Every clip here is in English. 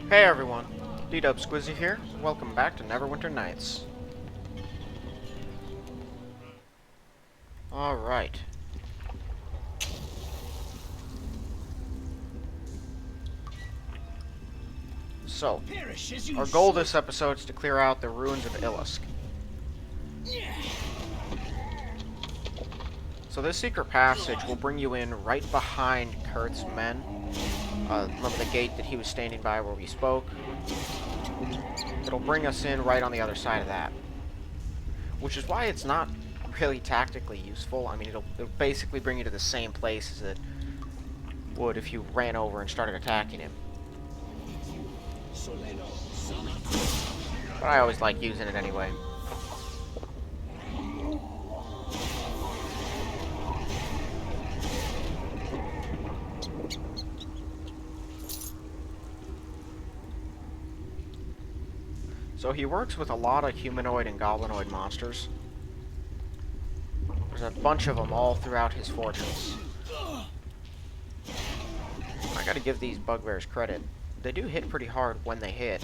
Hey everyone, D-Dub Squizzy here. Welcome back to Neverwinter Nights. Alright. So, our goal this episode is to clear out the ruins of Illusk. So this secret passage will bring you in right behind Kurt's men. Remember the gate that he was standing by where we spoke? It'll bring us in right on the other side of that. Which is why it's not really tactically useful. I mean, it'll basically bring you to the same place as it would if you ran over and started attacking him. But I always like using it anyway. So he works with a lot of humanoid and goblinoid monsters. There's a bunch of them all throughout his fortress. I gotta give these bugbears credit. They do hit pretty hard when they hit.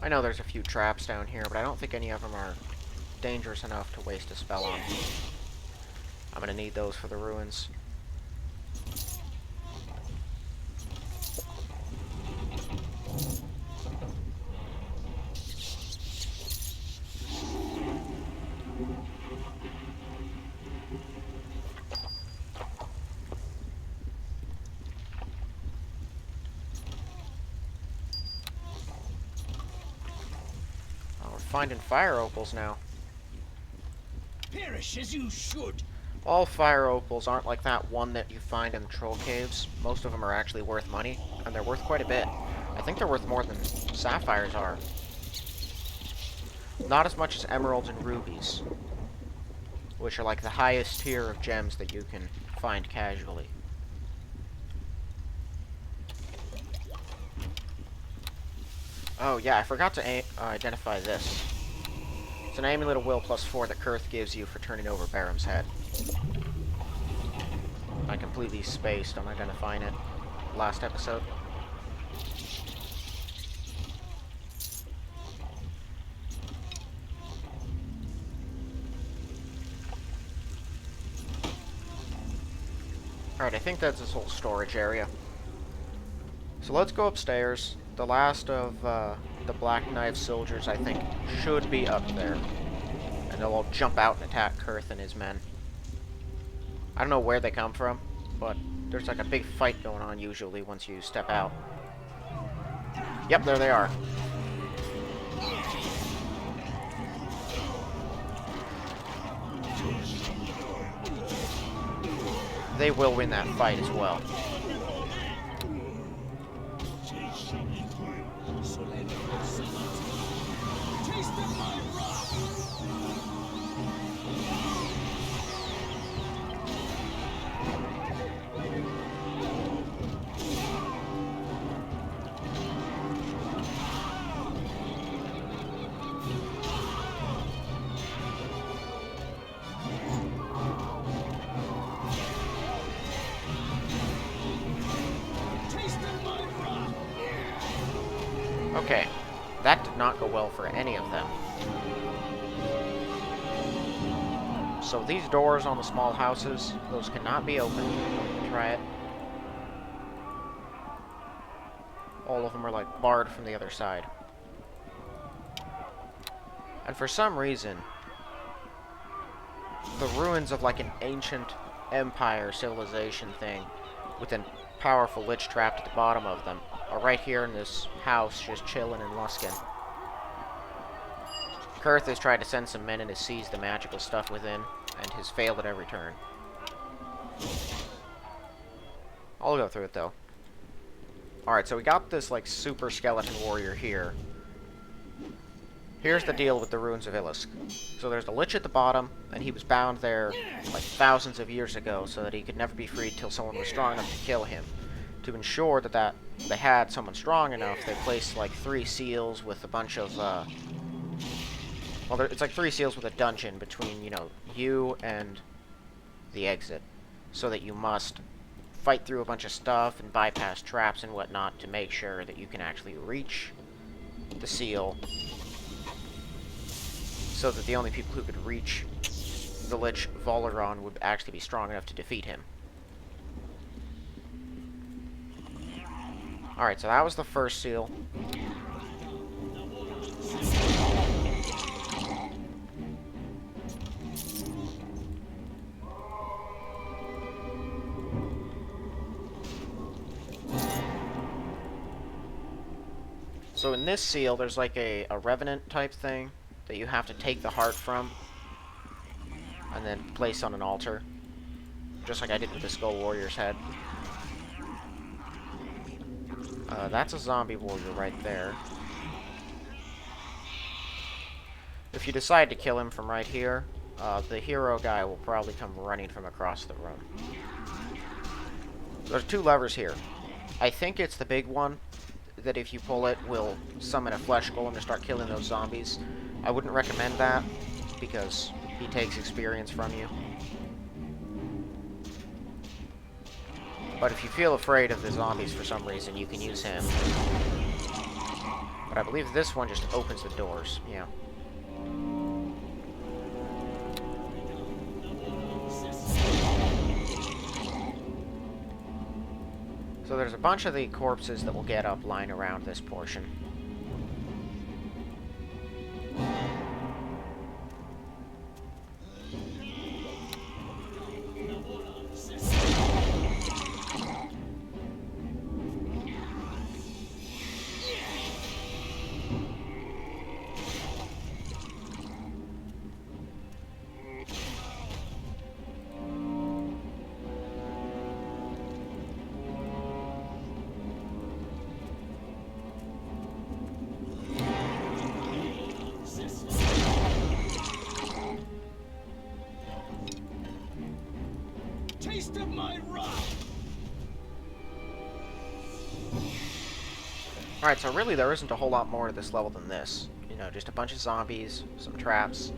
I know there's a few traps down here, but I don't think any of them are dangerous enough to waste a spell on. I'm gonna need those for the ruins. Finding fire opals now. Perish as you should. All fire opals aren't like that one that you find in the troll caves. Most of them are actually worth money, and they're worth quite a bit. I think they're worth more than sapphires are. Not as much as emeralds and rubies, which are like the highest tier of gems that you can find casually. Oh yeah, I forgot to identify this. It's an amulet of will +4 that Kurth gives you for turning over Barham's head. I completely spaced on identifying it last episode. Alright, I think that's this whole storage area. So let's go upstairs. The last of the Black Knife soldiers, I think, should be up there. And they'll all jump out and attack Kurth and his men. I don't know where they come from, but there's like a big fight going on usually once you step out. Yep, there they are. They will win that fight as well. Okay, that did not go well for any of them. So these doors on the small houses, those cannot be opened. Try it. All of them are like barred from the other side. And for some reason, the ruins of like an ancient empire civilization thing with a powerful lich trapped at the bottom of them are right here in this house, just chilling and lusking. Kurth has tried to send some men in to seize the magical stuff within, and has failed at every turn. I'll go through it, though. Alright, so we got this, like, super skeleton warrior here. Here's the deal with the ruins of Illusk. So there's the lich at the bottom, and he was bound there, like, thousands of years ago, so that he could never be freed till someone was strong enough to kill him. to ensure that they had someone strong enough, they placed like 3 seals with a bunch of, well, it's like 3 seals with a dungeon between, you know, you and the exit. So that you must fight through a bunch of stuff and bypass traps and whatnot to make sure that you can actually reach the seal. So that the only people who could reach the Lich Valeron would actually be strong enough to defeat him. Alright, so that was the first seal. So in this seal, there's like a revenant type thing that you have to take the heart from and then place on an altar. Just like I did with the Skull Warrior's head. That's a zombie warrior right there. If you decide to kill him from right here, the hero guy will probably come running from across the room. There's 2 levers here. I think it's the big one that if you pull it will summon a flesh golem to start killing those zombies. I wouldn't recommend that because he takes experience from you. But if you feel afraid of the zombies for some reason, you can use him. But I believe this one just opens the doors. Yeah. So there's a bunch of the corpses that will get up lying around this portion. Of my wrath. Alright, so really there isn't a whole lot more to this level than this. You know, just a bunch of zombies, some traps.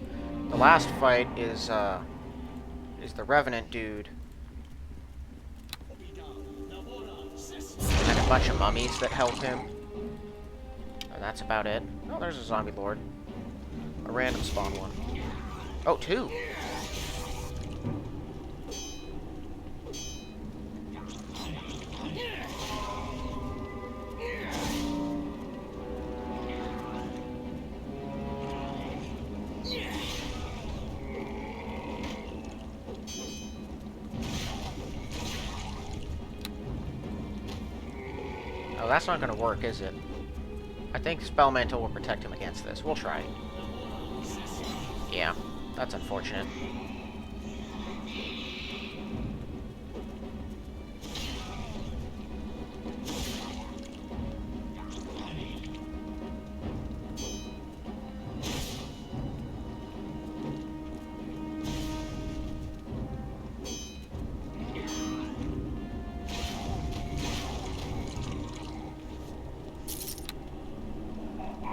The last fight is the Revenant dude. And a bunch of mummies that help him. And that's about it. Oh, there's a zombie lord. A random spawn one. Oh, 2! Oh, that's not going to work, is it? I think Spellmantle will protect him against this. We'll try. Yeah, that's unfortunate.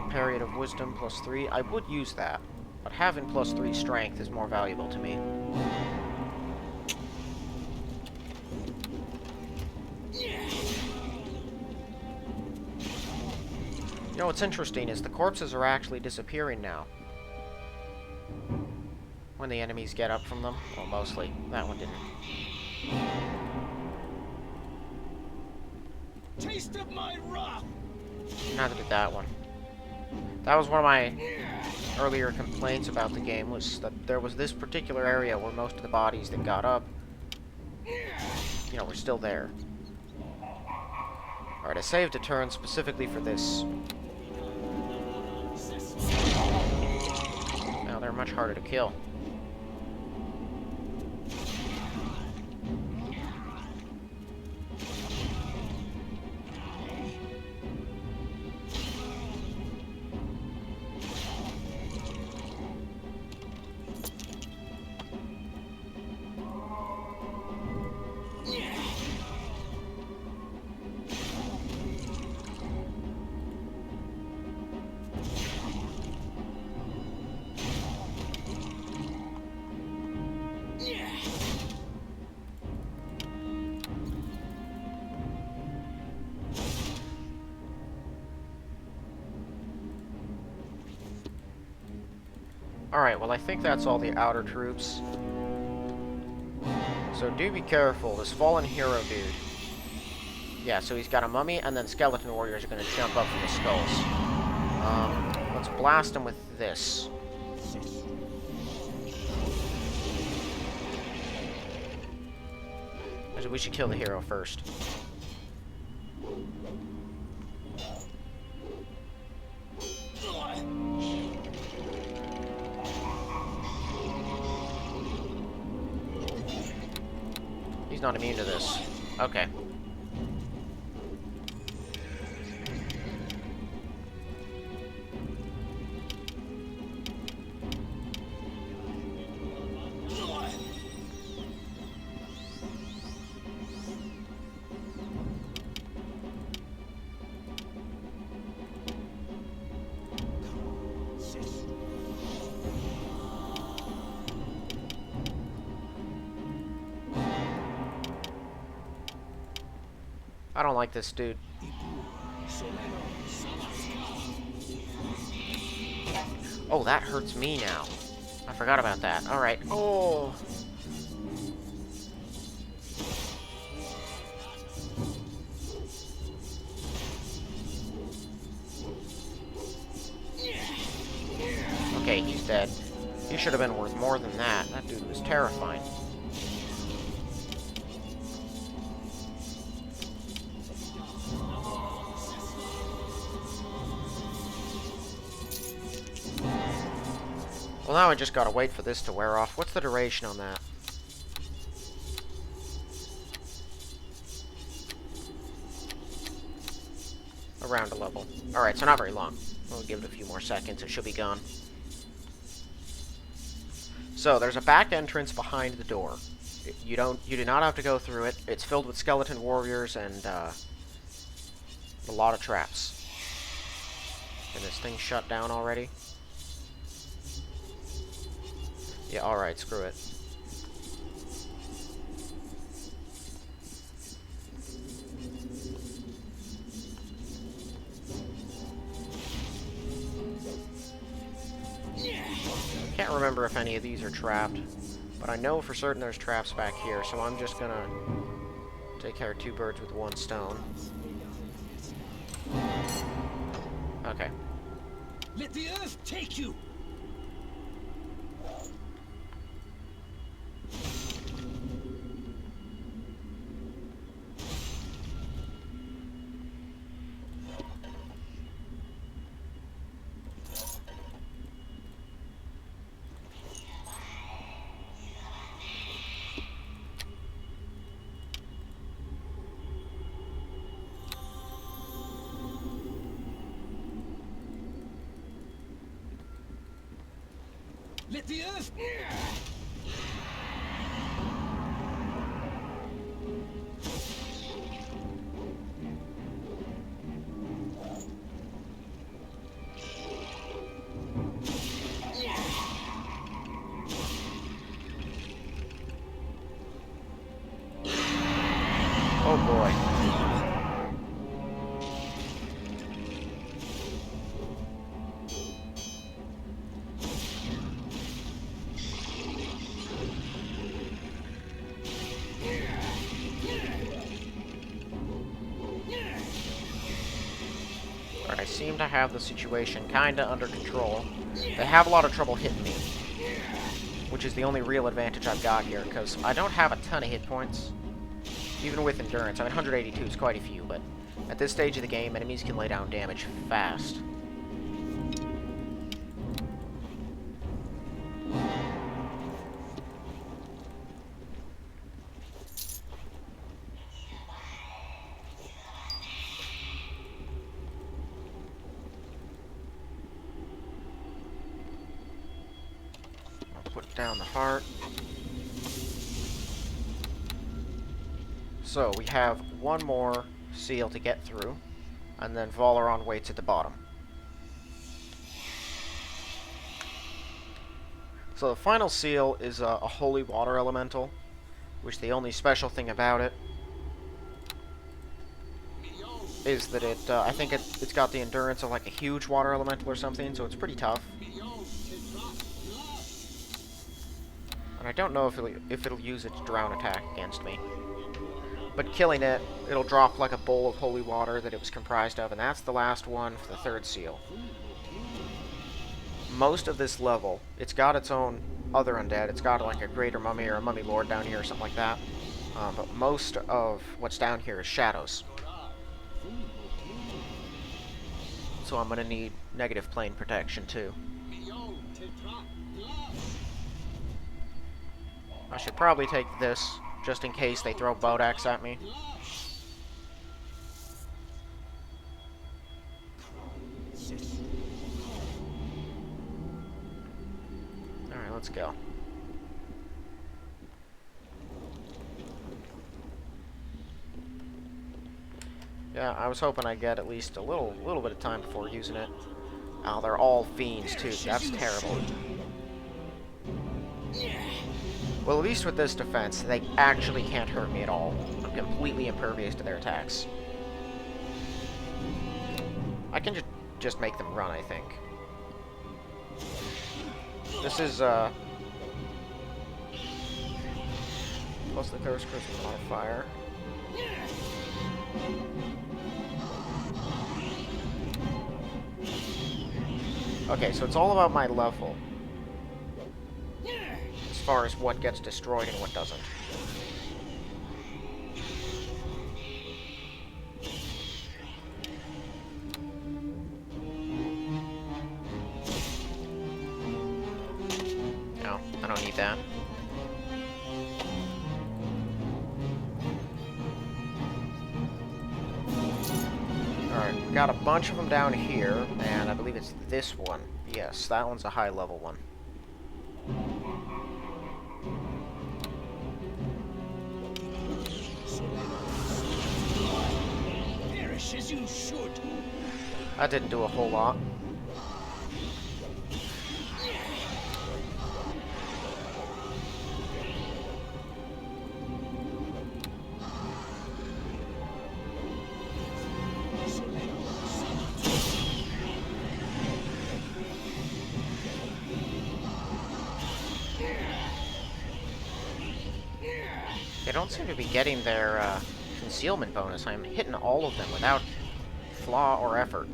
Period of Wisdom +3. I would use that, but having +3 Strength is more valuable to me. You know what's interesting is the corpses are actually disappearing now. When the enemies get up from them. Well, mostly. That one didn't. Taste of my wrath. Neither did that one. That was one of my earlier complaints about the game, was that there was this particular area where most of the bodies that got up, you know, were still there. Alright, I saved a turn specifically for this. Now they're much harder to kill. Alright, well I think that's all the outer troops. So do be careful, this fallen hero dude. Yeah, so he's got a mummy, and then skeleton warriors are going to jump up from the skulls. Let's blast him with this. Actually, we should kill the hero first. He's not immune to this. Okay. I don't like this dude. Oh, that hurts me now. I forgot about that. Alright. Oh. Okay, he's dead. He should have been worth more than that. That dude was terrifying. Well, now I just gotta wait for this to wear off. What's the duration on that? Around a level. Alright, so not very long. We'll give it a few more seconds. It should be gone. So, there's a back entrance behind the door. You do not have to go through it. It's filled with skeleton warriors and a lot of traps. Can this thing shut down already? Yeah, alright, screw it. Can't remember if any of these are trapped, but I know for certain there's traps back here, so I'm just gonna take care of two birds with one stone. Okay. Let the earth take you. Let the earth... Oh boy. Alright, I seem to have the situation kinda under control. They have a lot of trouble hitting me, which is the only real advantage I've got here, because I don't have a ton of hit points. Even with endurance, I mean 182 is quite a few, but at this stage of the game, enemies can lay down damage fast. I'll put down the heart. So, we have one more seal to get through, and then Valeron waits at the bottom. So the final seal is a holy water elemental, which the only special thing about it is that it, I think it's got the endurance of like a huge water elemental or something, so it's pretty tough. And I don't know if it'll use its drown attack against me. But killing it, it'll drop like a bowl of holy water that it was comprised of, and that's the last one for the third seal. Most of this level, it's got its own other undead. It's got like a greater mummy or a mummy lord down here or something like that. But most of what's down here is shadows. So I'm going to need negative plane protection too. I should probably take this, just in case they throw boat axe at me. Alright, let's go. Yeah, I was hoping I'd get at least a little bit of time before using it. Oh, they're all fiends too. That's terrible. Well, at least with this defense, they actually can't hurt me at all. I'm completely impervious to their attacks. I can just make them run, I think. This is, plus the Curse Crystal modifier. Okay, so it's all about my level. As far as what gets destroyed and what doesn't. No, I don't need that. Alright, got a bunch of them down here, and I believe it's this one. Yes, that one's a high level one. Perish as you should. That didn't do a whole lot. They don't seem to be getting their concealment bonus. I'm hitting all of them without flaw or effort.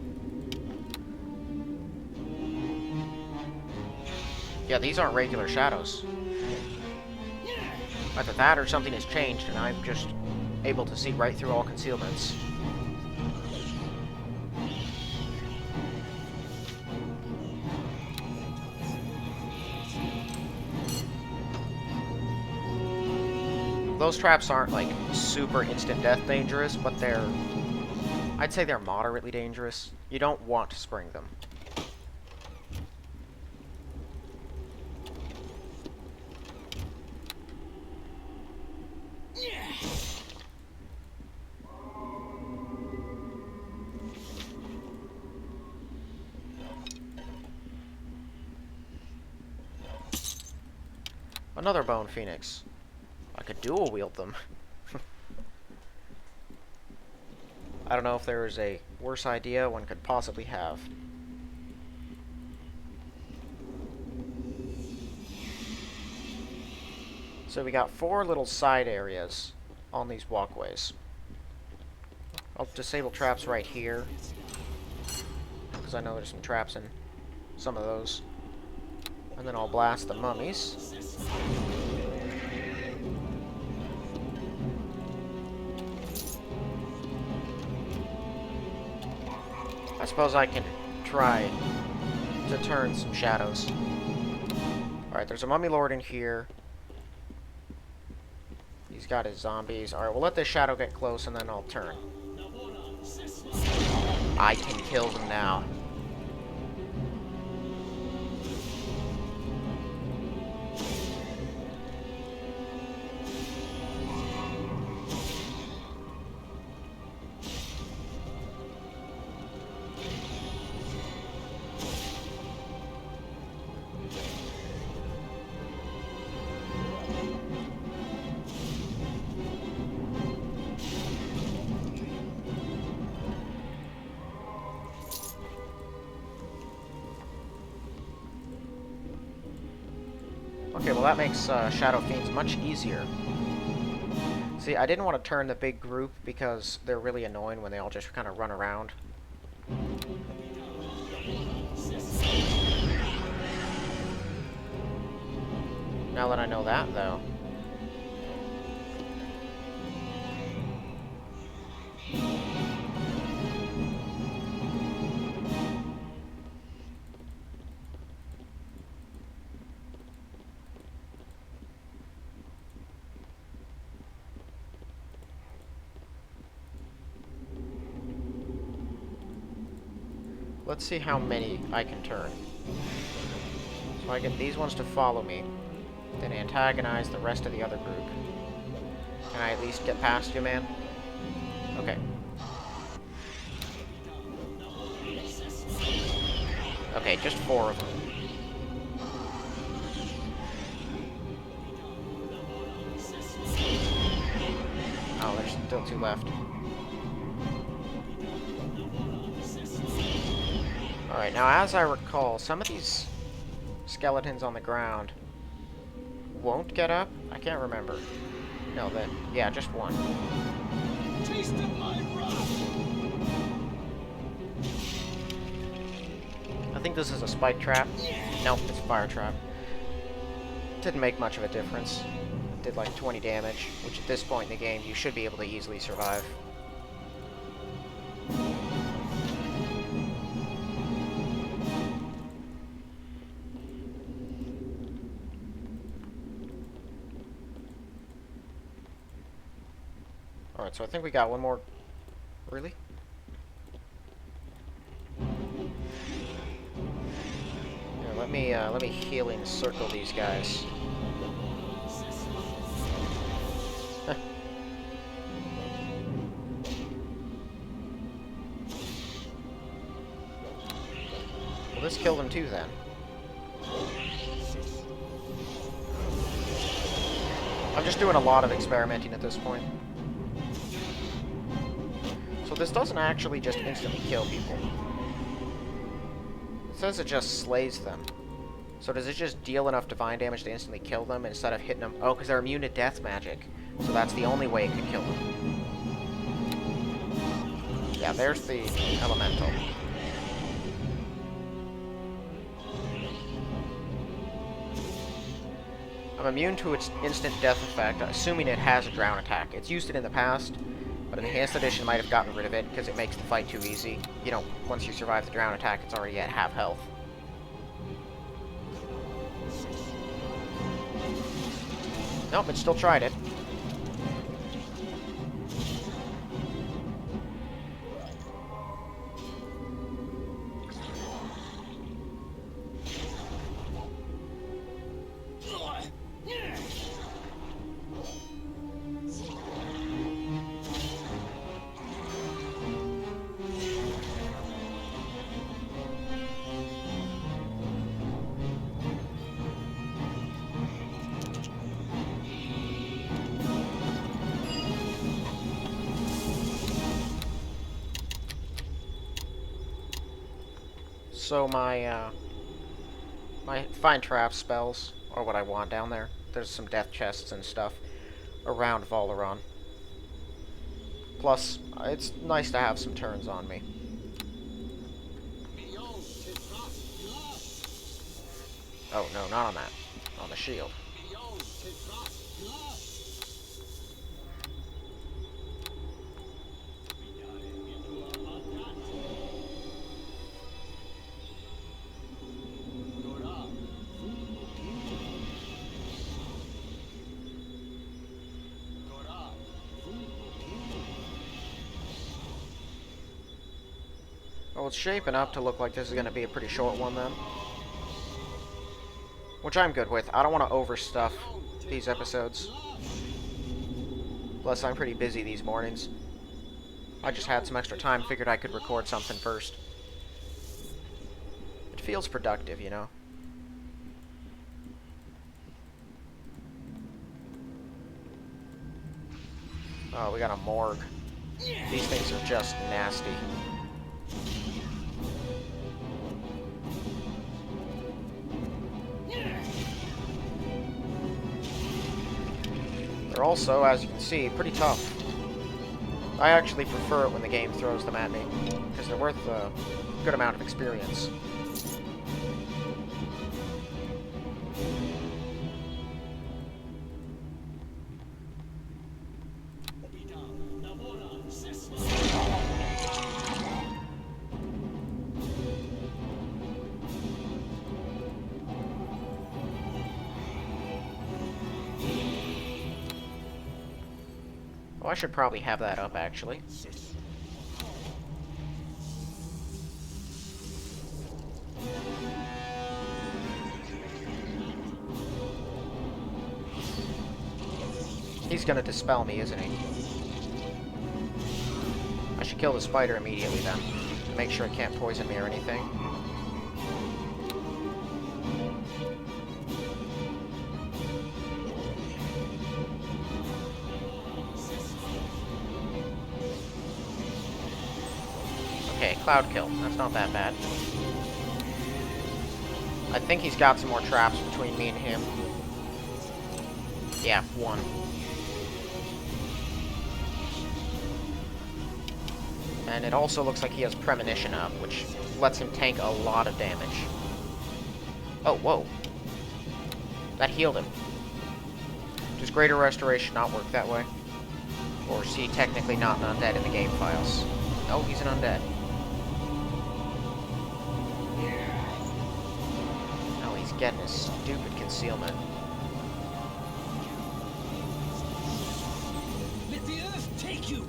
Yeah, these aren't regular shadows. Either that or something has changed and I'm just able to see right through all concealments. Those traps aren't, like, super instant death dangerous, but they're... I'd say they're moderately dangerous. You don't want to spring them. Another Bone Phoenix. I could dual wield them. I don't know if there is a worse idea one could possibly have. So we got 4 little side areas on these walkways. I'll disable traps right here, because I know there's some traps in some of those. And then I'll blast the mummies. I suppose I can try to turn some shadows. Alright, there's a mummy lord in here. He's got his zombies. Alright, we'll let this shadow get close and then I'll turn. I can kill them now. Okay, well that makes Shadow Fiends much easier. See, I didn't want to turn the big group because they're really annoying when they all just kind of run around. Now that I know that, though. Let's see how many I can turn. So I get these ones to follow me, then antagonize the rest of the other group. Can I at least get past you, man? Okay. Okay, just 4 of them. Oh, there's still 2 left. Alright, now as I recall, some of these skeletons on the ground won't get up? I can't remember. No, yeah, just 1. Taste of my wrath. I think this is a spike trap. Nope, it's a fire trap. Didn't make much of a difference. Did like 20 damage, which at this point in the game you should be able to easily survive. Alright, so I think we got one more. Really? Here, let me healing circle these guys. Well, this killed him too, then. I'm just doing a lot of experimenting at this point. So this doesn't actually just instantly kill people. It says it just slays them. So does it just deal enough divine damage to instantly kill them instead of hitting them? Oh, because they're immune to death magic. So that's the only way it could kill them. Yeah, there's the elemental. I'm immune to its instant death effect, assuming it has a drown attack. It's used it in the past, but Enhanced Edition might have gotten rid of it because it makes the fight too easy. You know, once you survive the drown attack, it's already at half health. Nope, it still tried it. So my find trap spells are what I want down there. There's some death chests and stuff around Valeron. Plus, it's nice to have some turns on me. Oh, no, not on that. On the shield. Well, it's shaping up to look like this is going to be a pretty short one, then. Which I'm good with. I don't want to overstuff these episodes. Plus, I'm pretty busy these mornings. I just had some extra time, figured I could record something first. It feels productive, you know? Oh, we got a morgue. These things are just nasty. They're also, as you can see, pretty tough. I actually prefer it when the game throws them at me, because they're worth a good amount of experience. Oh, I should probably have that up, actually. He's gonna dispel me, isn't he? I should kill the spider immediately, then. To make sure it can't poison me or anything. Okay, cloud kill. That's not that bad. I think he's got some more traps between me and him. Yeah, one. And it also looks like he has Premonition up, which lets him tank a lot of damage. Oh, whoa. That healed him. Does Greater Restoration not work that way? Or is he technically not an undead in the game files? No, he's an undead. Oh, he's getting his stupid concealment. Let the earth take you.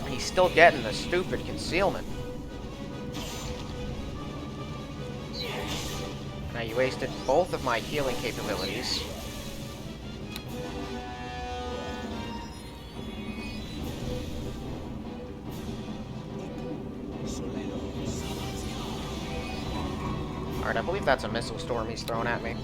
He's still getting the stupid concealment. Now you wasted both of my healing capabilities. Alright, I believe that's a missile storm he's throwing at me.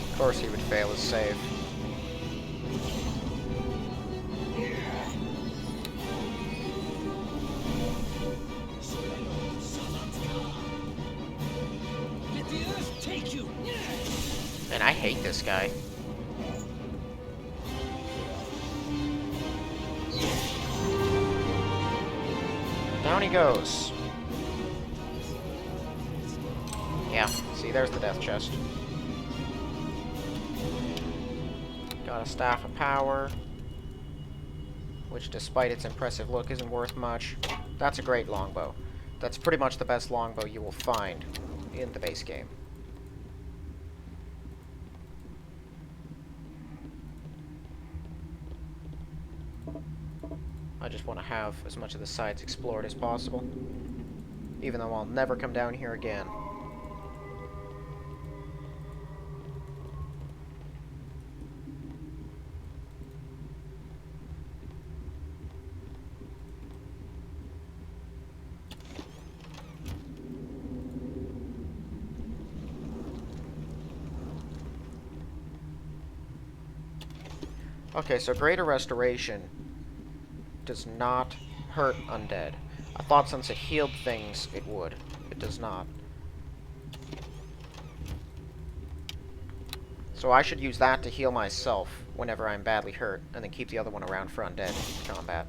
Of course he would fail his save. Let the earth take you. Man, I hate this guy. Down he goes. Yeah, see, there's the death chest. Got a Staff of Power, which despite its impressive look isn't worth much. That's a great longbow. That's pretty much the best longbow you will find in the base game. I just want to have as much of the sides explored as possible, even though I'll never come down here again. Okay, so Greater Restoration does not hurt undead. I thought since it healed things, it would. It does not. So I should use that to heal myself whenever I'm badly hurt, and then keep the other one around for undead combat.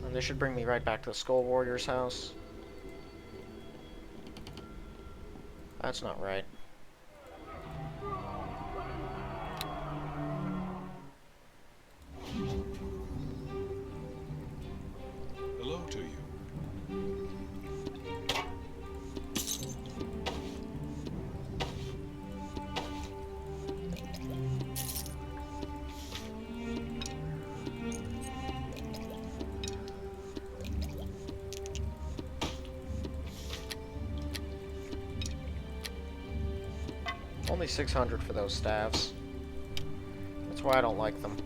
And this should bring me right back to the Skull Warrior's house. That's not right. Hello to you. Only 600 for those staves. That's why I don't like them.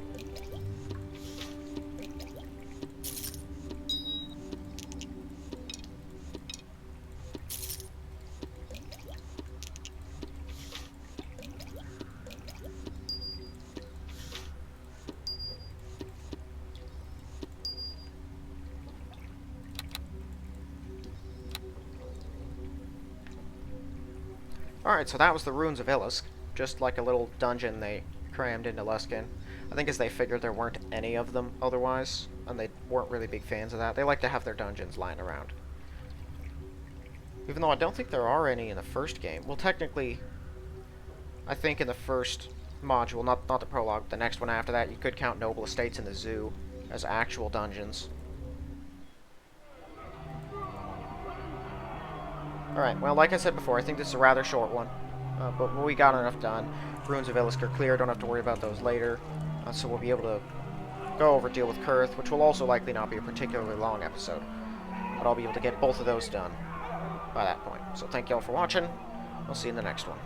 Alright, so that was the Ruins of Illusk. Just like a little dungeon they crammed into Luskin. I think as they figured there weren't any of them otherwise, and they weren't really big fans of that. They like to have their dungeons lying around. Even though I don't think there are any in the first game. Well, technically, I think in the first module, not the prologue, the next one after that, you could count Noble Estates and the Zoo as actual dungeons. Alright, well, like I said before, I think this is a rather short one. But we got enough done. Ruins of Illusk are clear, don't have to worry about those later. So we'll be able to go over deal with Kurth, which will also likely not be a particularly long episode. But I'll be able to get both of those done by that point. So thank you all for watching. I'll see you in the next one.